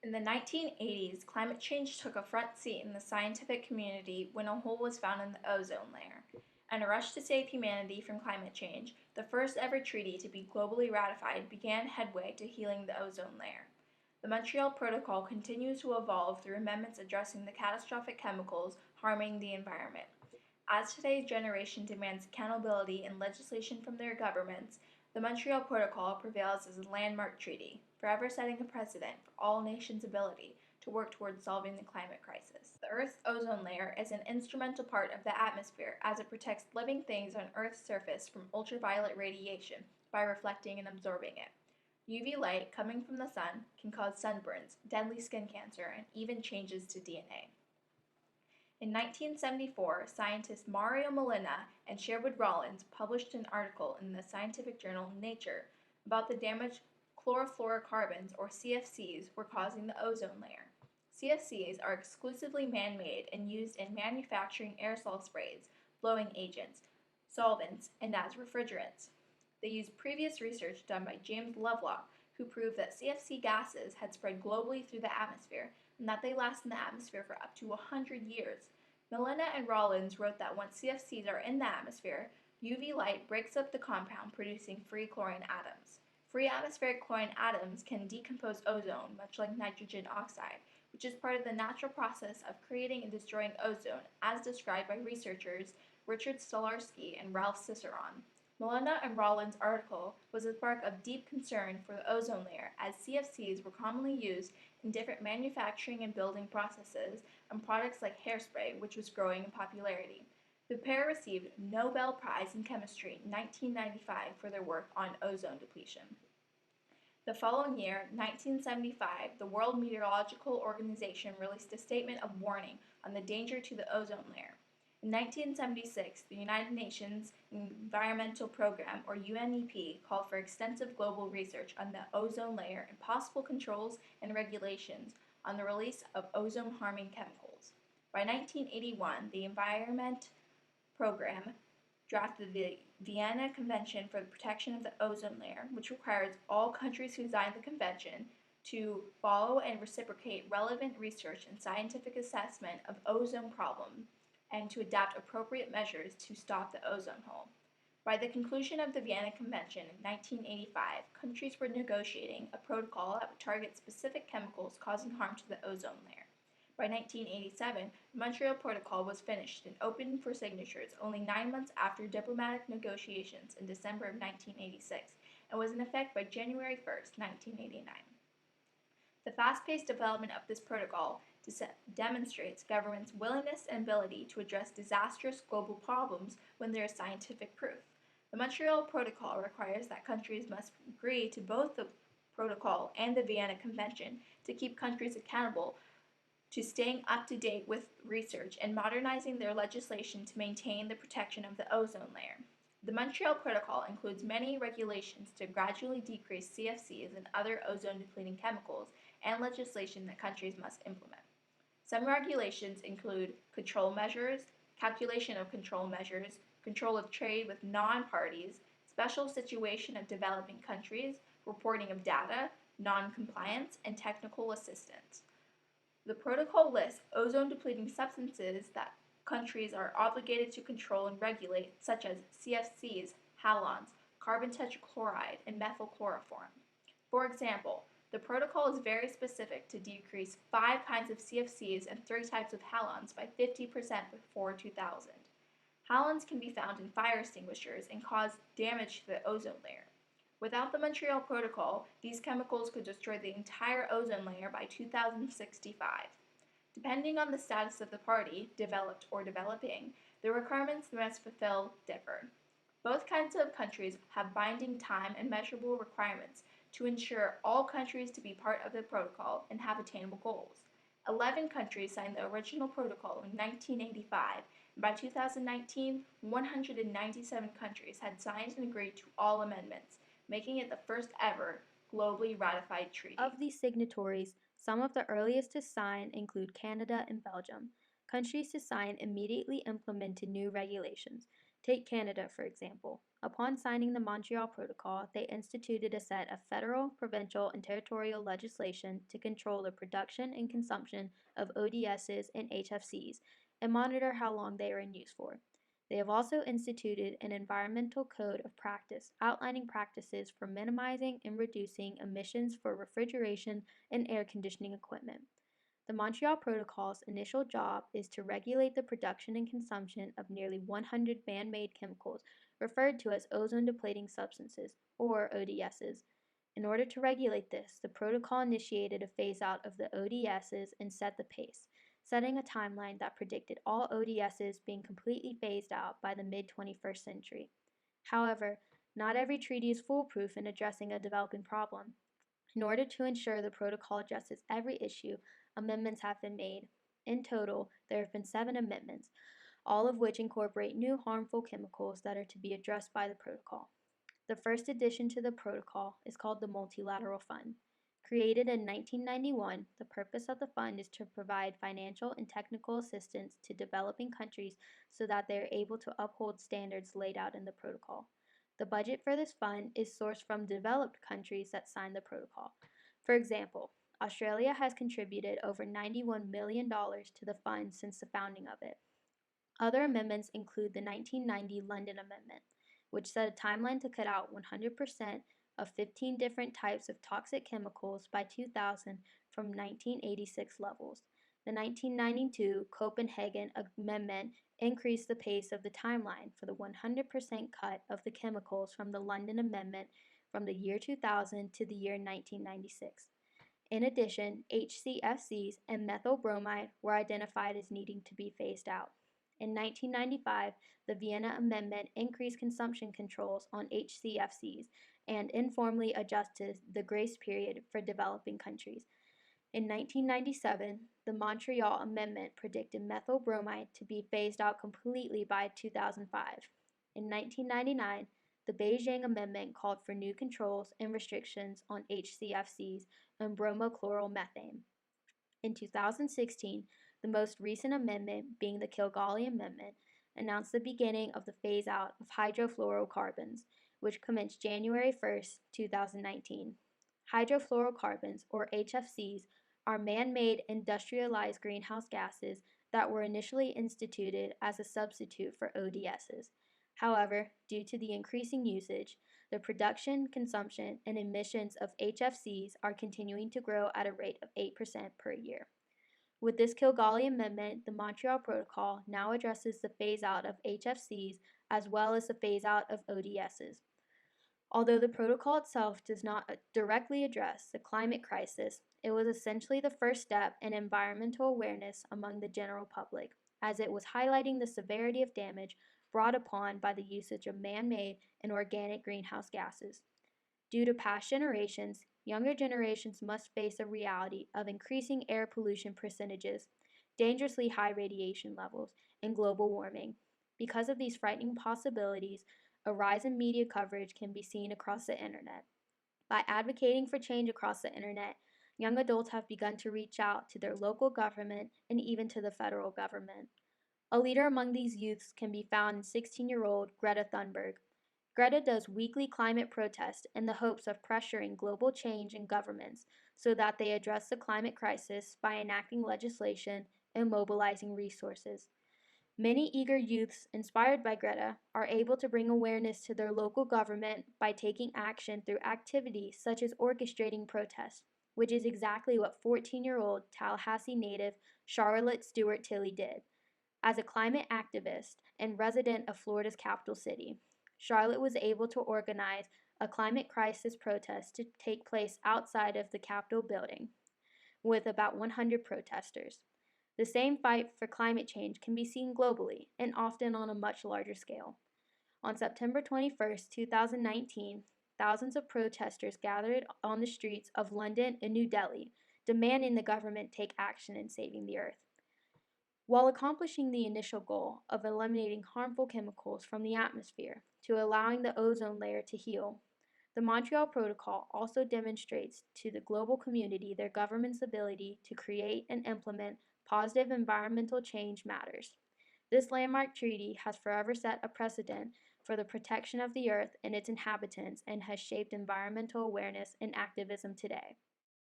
In the 1980s, climate change took a front seat in the scientific community when a hole was found in the ozone layer. In a rush to save humanity from climate change, the first ever treaty to be globally ratified began headway to healing the ozone layer. The Montreal Protocol continues to evolve through amendments addressing the catastrophic chemicals harming the environment. As today's generation demands accountability and legislation from their governments, the Montreal Protocol prevails as a landmark treaty, forever setting a precedent for all nations' ability to work towards solving the climate crisis. The Earth's ozone layer is an instrumental part of the atmosphere as it protects living things on Earth's surface from ultraviolet radiation by reflecting and absorbing it. UV light coming from the sun can cause sunburns, deadly skin cancer, and even changes to DNA. In 1974, scientists Mario Molina and Sherwood Rollins published an article in the scientific journal Nature about the damage chlorofluorocarbons, or CFCs, were causing the ozone layer. CFCs are exclusively man-made and used in manufacturing aerosol sprays, blowing agents, solvents, and as refrigerants. They used previous research done by James Lovelock, who proved that CFC gases had spread globally through the atmosphere and that they last in the atmosphere for up to 100 years. Molina and Rollins wrote that once CFCs are in the atmosphere, UV light breaks up the compound, producing free chlorine atoms. Free atmospheric chlorine atoms can decompose ozone, much like nitrogen oxide, which is part of the natural process of creating and destroying ozone, as described by researchers Richard Stolarski and Ralph Ciceron. Molina and Rollins' article was a spark of deep concern for the ozone layer, as CFCs were commonly used in different manufacturing and building processes and products like hairspray, which was growing in popularity. The pair received a Nobel Prize in Chemistry in 1995 for their work on ozone depletion. The following year, 1975, the World Meteorological Organization released a statement of warning on the danger to the ozone layer. In 1976, the United Nations Environmental Programme, or UNEP, called for extensive global research on the ozone layer and possible controls and regulations on the release of ozone-harming chemicals. By 1981, the Environment Programme drafted the Vienna Convention for the Protection of the Ozone Layer, which requires all countries who signed the convention to follow and reciprocate relevant research and scientific assessment of ozone problems and to adopt appropriate measures to stop the ozone hole. By the conclusion of the Vienna Convention in 1985, countries were negotiating a protocol that would target specific chemicals causing harm to the ozone layer. By 1987, the Montreal Protocol was finished and open for signatures only 9 months after diplomatic negotiations in December of 1986 and was in effect by January 1, 1989. The fast-paced development of this protocol demonstrates governments' willingness and ability to address disastrous global problems when there is scientific proof. The Montreal Protocol requires that countries must agree to both the protocol and the Vienna Convention to keep countries accountable to staying up to date with research and modernizing their legislation to maintain the protection of the ozone layer. The Montreal Protocol includes many regulations to gradually decrease CFCs and other ozone-depleting chemicals and legislation that countries must implement. Some regulations include control measures, calculation of control measures, control of trade with non-parties, special situation of developing countries, reporting of data, non-compliance, and technical assistance. The protocol lists ozone-depleting substances that countries are obligated to control and regulate, such as CFCs, halons, carbon tetrachloride, and methylchloroform. For example, the protocol is very specific to decrease 5 kinds of CFCs and 3 types of halons by 50% before 2000. Halons can be found in fire extinguishers and cause damage to the ozone layer. Without the Montreal Protocol, these chemicals could destroy the entire ozone layer by 2065. Depending on the status of the party, developed or developing, the requirements they must fulfill differ. Both kinds of countries have binding time and measurable requirements to ensure all countries to be part of the protocol and have attainable goals. 11 countries signed the original protocol in 1985, and by 2019, 197 countries had signed and agreed to all amendments, making it the first ever globally ratified treaty. Of these signatories, some of the earliest to sign include Canada and Belgium. Countries to sign immediately implemented new regulations. Take Canada, for example. Upon signing the Montreal Protocol, they instituted a set of federal, provincial, and territorial legislation to control the production and consumption of ODSs and HFCs and monitor how long they are in use for. They have also instituted an environmental code of practice outlining practices for minimizing and reducing emissions for refrigeration and air conditioning equipment. The Montreal Protocol's initial job is to regulate the production and consumption of nearly 100 man made chemicals referred to as ozone depleting substances, or ODSs. In order to regulate this, the protocol initiated a phase out of the ODSs and set the pace, setting a timeline that predicted all ODSs being completely phased out by the mid 21st century. However, not every treaty is foolproof in addressing a developing problem. In order to ensure the protocol addresses every issue, amendments have been made. In total, there have been 7 amendments, all of which incorporate new harmful chemicals that are to be addressed by the protocol. The first addition to the protocol is called the Multilateral Fund. Created in 1991, the purpose of the fund is to provide financial and technical assistance to developing countries so that they are able to uphold standards laid out in the protocol. The budget for this fund is sourced from developed countries that signed the protocol. For example, Australia has contributed over $91 million to the fund since the founding of it. Other amendments include the 1990 London Amendment, which set a timeline to cut out 100% of 15 different types of toxic chemicals by 2000 from 1986 levels. The 1992 Copenhagen Amendment increased the pace of the timeline for the 100% cut of the chemicals from the London Amendment from the year 2000 to the year 1996. In addition, HCFCs and methyl bromide were identified as needing to be phased out. In 1995, the Vienna Amendment increased consumption controls on HCFCs and informally adjusted the grace period for developing countries. In 1997, the Montreal Amendment predicted methyl bromide to be phased out completely by 2005. In 1999, the Beijing Amendment called for new controls and restrictions on HCFCs and bromochloromethane. In 2016, the most recent amendment, being the Kigali Amendment, announced the beginning of the phase out of hydrofluorocarbons, which commenced January 1, 2019. Hydrofluorocarbons, or HFCs, are man-made industrialized greenhouse gases that were initially instituted as a substitute for ODSs. However, due to the increasing usage, the production, consumption, and emissions of HFCs are continuing to grow at a rate of 8% per year. With this Kigali Amendment, the Montreal Protocol now addresses the phase out of HFCs as well as the phase out of ODSs. Although the protocol itself does not directly address the climate crisis, it was essentially the first step in environmental awareness among the general public, as it was highlighting the severity of damage brought upon by the usage of man-made and organic greenhouse gases. Due to past generations, younger generations must face the reality of increasing air pollution percentages, dangerously high radiation levels, and global warming. Because of these frightening possibilities, a rise in media coverage can be seen across the internet. By advocating for change across the internet, young adults have begun to reach out to their local government and even to the federal government. A leader among these youths can be found in 16-year-old Greta Thunberg. Greta does weekly climate protests in the hopes of pressuring global change in governments so that they address the climate crisis by enacting legislation and mobilizing resources. Many eager youths inspired by Greta are able to bring awareness to their local government by taking action through activities such as orchestrating protests, which is exactly what 14-year-old Tallahassee native Charlotte Stewart Tilley did. As a climate activist and resident of Florida's capital city, Charlotte was able to organize a climate crisis protest to take place outside of the Capitol building with about 100 protesters. The same fight for climate change can be seen globally and often on a much larger scale. On September 21, 2019, thousands of protesters gathered on the streets of London and New Delhi, demanding the government take action in saving the earth. While accomplishing the initial goal of eliminating harmful chemicals from the atmosphere to allowing the ozone layer to heal, the Montreal Protocol also demonstrates to the global community their government's ability to create and implement positive environmental change matters. This landmark treaty has forever set a precedent for the protection of the earth and its inhabitants and has shaped environmental awareness and activism today.